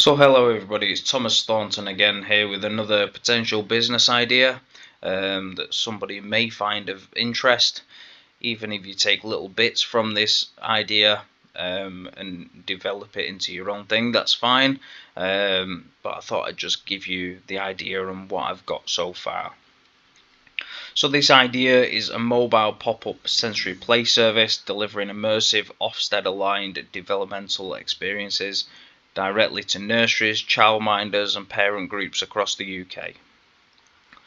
So hello everybody, it's Thomas Thornton again here with another potential business idea that somebody may find of interest. Even if you take little bits from this idea and develop it into your own thing, that's fine. But I thought I'd just give you the idea and what I've got so far. So this idea is a mobile pop-up sensory play service delivering immersive OFSTED-aligned developmental experiences directly to nurseries, childminders and parent groups across the UK.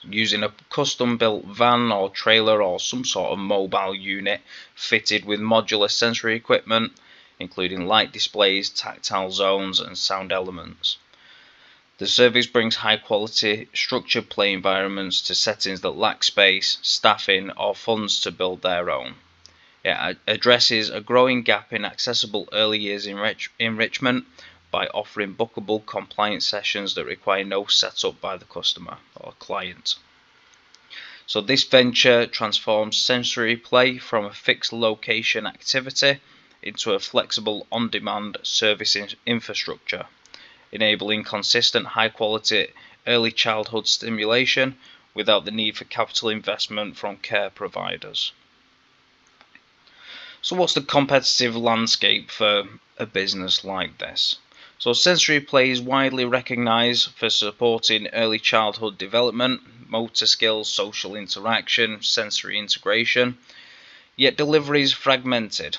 Using a custom-built van or trailer or some sort of mobile unit fitted with modular sensory equipment, including light displays, tactile zones and sound elements. The service brings high-quality, structured play environments to settings that lack space, staffing or funds to build their own. It addresses a growing gap in accessible early years enrichment by offering bookable compliant sessions that require no setup by the customer or client. So this venture transforms sensory play from a fixed location activity into a flexible on-demand service infrastructure, enabling consistent high-quality early childhood stimulation without the need for capital investment from care providers. So what's the competitive landscape for a business like this? So sensory play is widely recognised for supporting early childhood development, motor skills, social interaction, sensory integration, yet delivery is fragmented.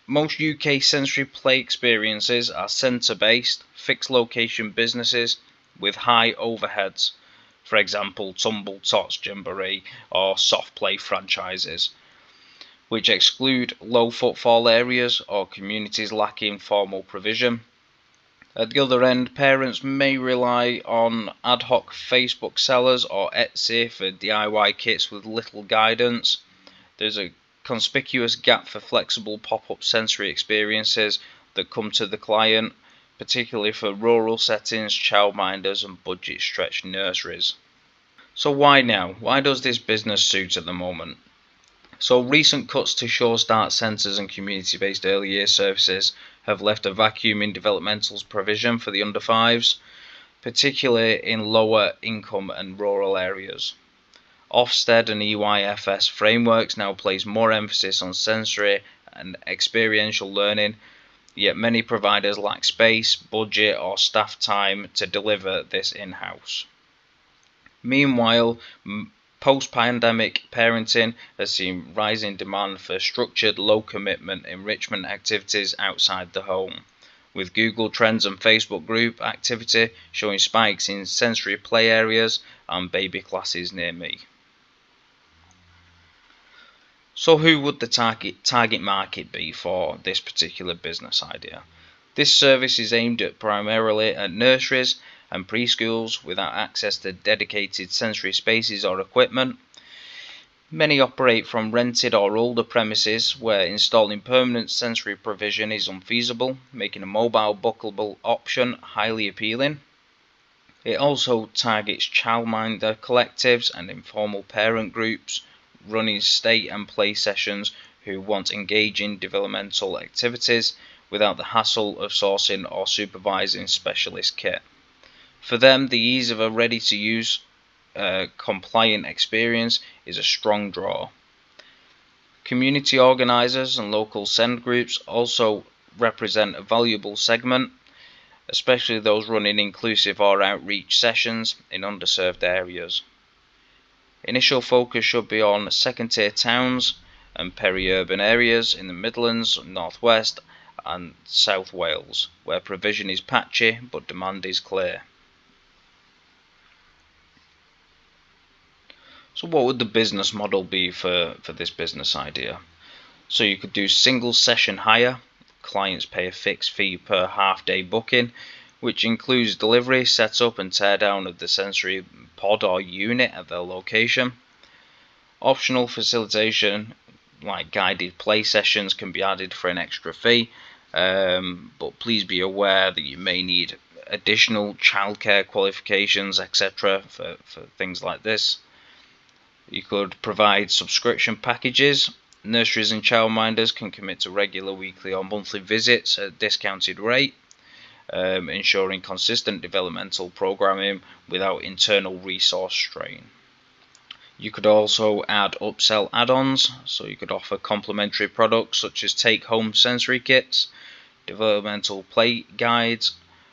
Most UK sensory play experiences are centre-based, fixed location businesses with high overheads, for example Tumble Tots Jamboree or soft play franchises, which exclude low footfall areas or communities lacking formal provision. At the other end, parents may rely on ad hoc Facebook sellers or Etsy for DIY kits with little guidance. There's a conspicuous gap for flexible pop-up sensory experiences that come to the client, particularly for rural settings, childminders and budget-stretched nurseries. So why now? Why does this business suit at the moment? So recent cuts to Sure Start centres and community-based early years services have left a vacuum in developmental's provision for the under fives, particularly in lower income and rural areas. Ofsted and EYFS frameworks now place more emphasis on sensory and experiential learning, yet many providers lack space, budget or staff time to deliver this in-house. Meanwhile, post-pandemic parenting has seen rising demand for structured, low-commitment enrichment activities outside the home, with Google Trends and Facebook group activity showing spikes in sensory play areas and baby classes near me. So who would the target market be for this particular business idea? This service is aimed primarily at nurseries and preschools without access to dedicated sensory spaces or equipment. Many operate from rented or older premises where installing permanent sensory provision is unfeasible, making a mobile bookable option highly appealing. It also targets childminder collectives and informal parent groups running state and play sessions who want engaging developmental activities without the hassle of sourcing or supervising specialist kit. For them, the ease of a ready-to-use, compliant experience is a strong draw. Community organisers and local SEND groups also represent a valuable segment, especially those running inclusive or outreach sessions in underserved areas. Initial focus should be on second-tier towns and peri-urban areas in the Midlands, North West and South Wales, where provision is patchy but demand is clear. So what would the business model be for this business idea? So you could do single session hire. Clients pay a fixed fee per half-day booking, which includes delivery, setup and teardown of the sensory pod or unit at their location. Optional facilitation like guided play sessions can be added for an extra fee, but please be aware that you may need additional childcare qualifications, etc. for things like this. You could provide subscription packages. Nurseries and childminders can commit to regular weekly or monthly visits at a discounted rate. ensuring consistent developmental programming without internal resource strain. You could also add upsell add-ons, so you could offer complementary products such as take-home sensory kits, developmental play guides,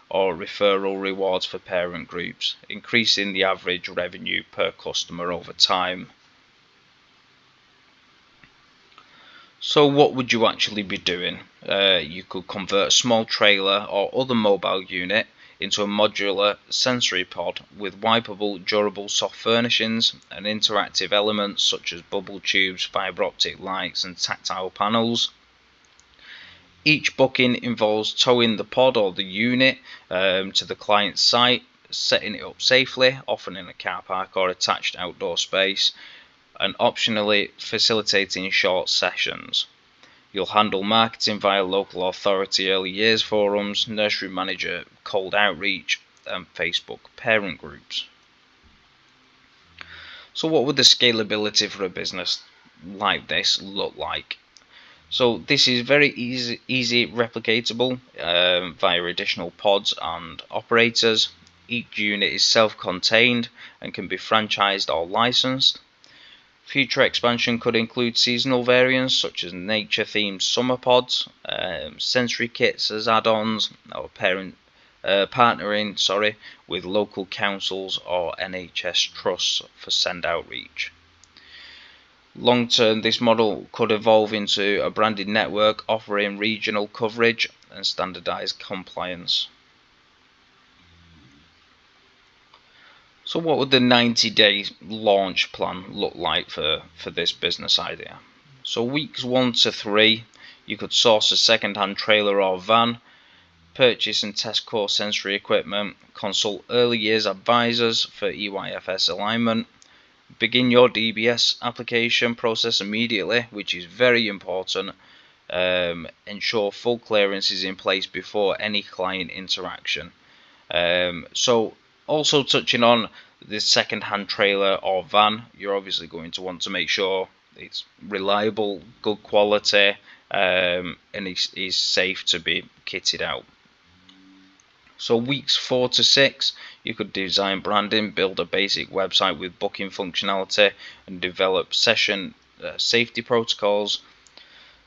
or referral rewards for parent groups, increasing the average revenue per customer over time. So what would you actually be doing? You could convert a small trailer or other mobile unit into a modular sensory pod with wipeable, durable soft furnishings and interactive elements such as bubble tubes, fibre optic lights and tactile panels. Each booking involves towing the pod or the unit to the client's site, setting it up safely, often in a car park or attached outdoor space, and optionally facilitating short sessions. You'll handle marketing via local authority early years forums, nursery manager cold outreach, and Facebook parent groups. So what would the scalability for a business like this look like? So this is very easy replicatable via additional pods and operators. Each unit is self-contained and can be franchised or licensed. Future expansion could include seasonal variants such as nature-themed summer pods, sensory kits as add-ons, or partnering with local councils or NHS trusts for send outreach. Long term, this model could evolve into a branded network offering regional coverage and standardized compliance. So what would the 90-day launch plan look like for this business idea? So weeks 1 to 3, you could source a second-hand trailer or van, purchase and test core sensory equipment, consult early years advisors for EYFS alignment, begin your DBS application process immediately, which is very important. Ensure full clearance is in place before any client interaction. So also touching on the second-hand trailer or van, you're obviously going to want to make sure it's reliable, good quality, and is safe to be kitted out. So weeks 4 to 6, you could design branding, build a basic website with booking functionality, and develop session safety protocols.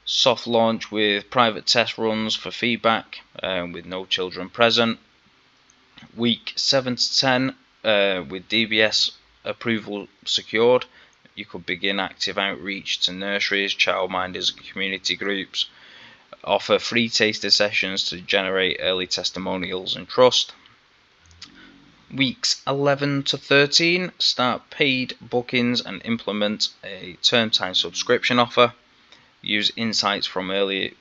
Soft launch with private test runs for feedback with no children present. Week 7 to 10, with DBS approval secured, you could begin active outreach to nurseries, childminders, and community groups. Offer free taster sessions to generate early testimonials and trust. Weeks 11 to 13, start paid bookings and implement a term time subscription offer. Use insights from early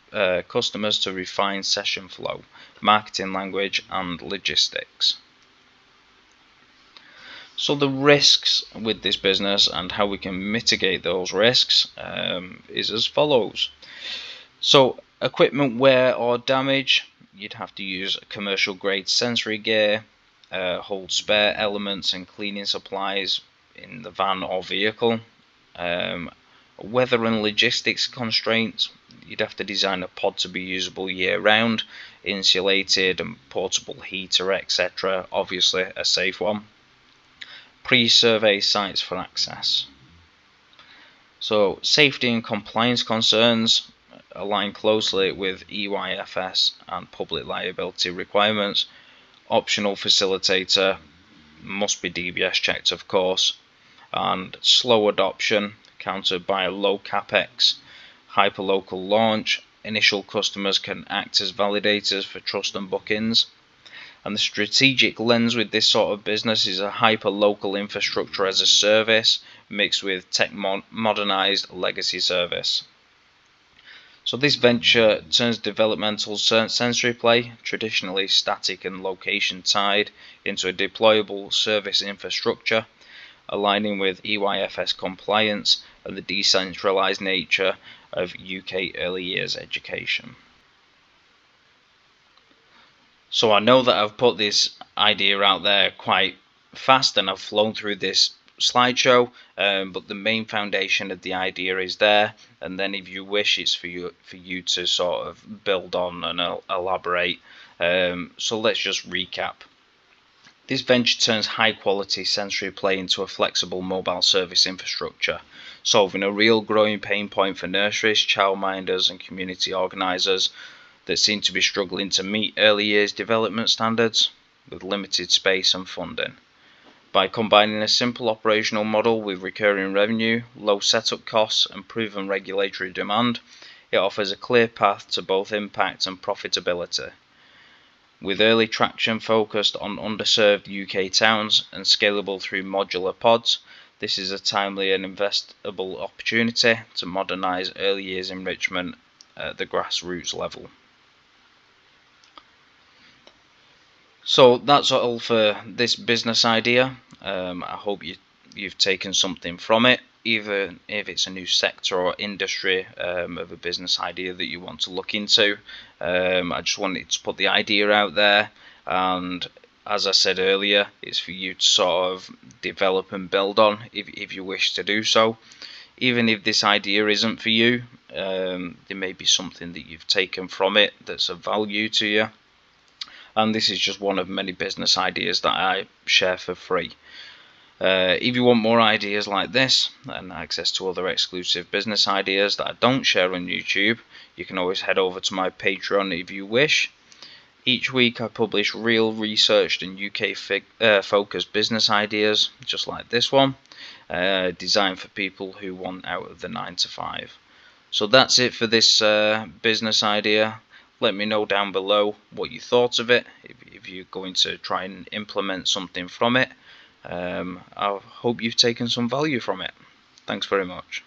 customers to refine session flow, marketing language and logistics. So the risks with this business and how we can mitigate those risks is as follows. So equipment wear or damage, you'd have to use commercial grade sensory gear, hold spare elements and cleaning supplies in the van or vehicle. Weather and logistics constraints, you'd have to design a pod to be usable year round, insulated and portable heater, etc. Obviously a safe one. Pre-survey sites for access. So safety and compliance concerns align closely with EYFS and public liability requirements. Optional facilitator, must be DBS checked of course, and slow adoption countered by a low capex, hyperlocal launch. Initial customers can act as validators for trust and bookings. And the strategic lens with this sort of business is a hyper-local infrastructure as a service mixed with tech modernized legacy service. So this venture turns developmental sensory play, traditionally static and location tied, into a deployable service infrastructure, aligning with EYFS compliance and the decentralized nature of UK early years education. So I know that I've put this idea out there quite fast and I've flown through this slideshow, but the main foundation of the idea is there, and then if you wish, it's for you to sort of build on and elaborate So let's just recap. This venture turns high quality sensory play into a flexible mobile service infrastructure, solving a real growing pain point for nurseries, childminders and community organisers that seem to be struggling to meet early years development standards with limited space and funding. By combining a simple operational model with recurring revenue, low setup costs and proven regulatory demand, it offers a clear path to both impact and profitability. With early traction focused on underserved UK towns and scalable through modular pods, this is a timely and investable opportunity to modernise early years enrichment at the grassroots level. So that's all for this business idea. I hope you've taken something from it, even if it's a new sector or industry of a business idea that you want to look into. I just wanted to put the idea out there, and as I said earlier, it's for you to sort of develop and build on if you wish to do so. Even if this idea isn't for you, there may be something that you've taken from it that's of value to you. And this is just one of many business ideas that I share for free. If you want more ideas like this and access to other exclusive business ideas that I don't share on YouTube, you can always head over to my Patreon if you wish. Each week I publish real researched and UK focused business ideas just like this one, designed for people who want out of the 9 to 5. So that's it for this business idea. Let me know down below what you thought of it, if you're going to try and implement something from it. I hope you've taken some value from it. Thanks very much.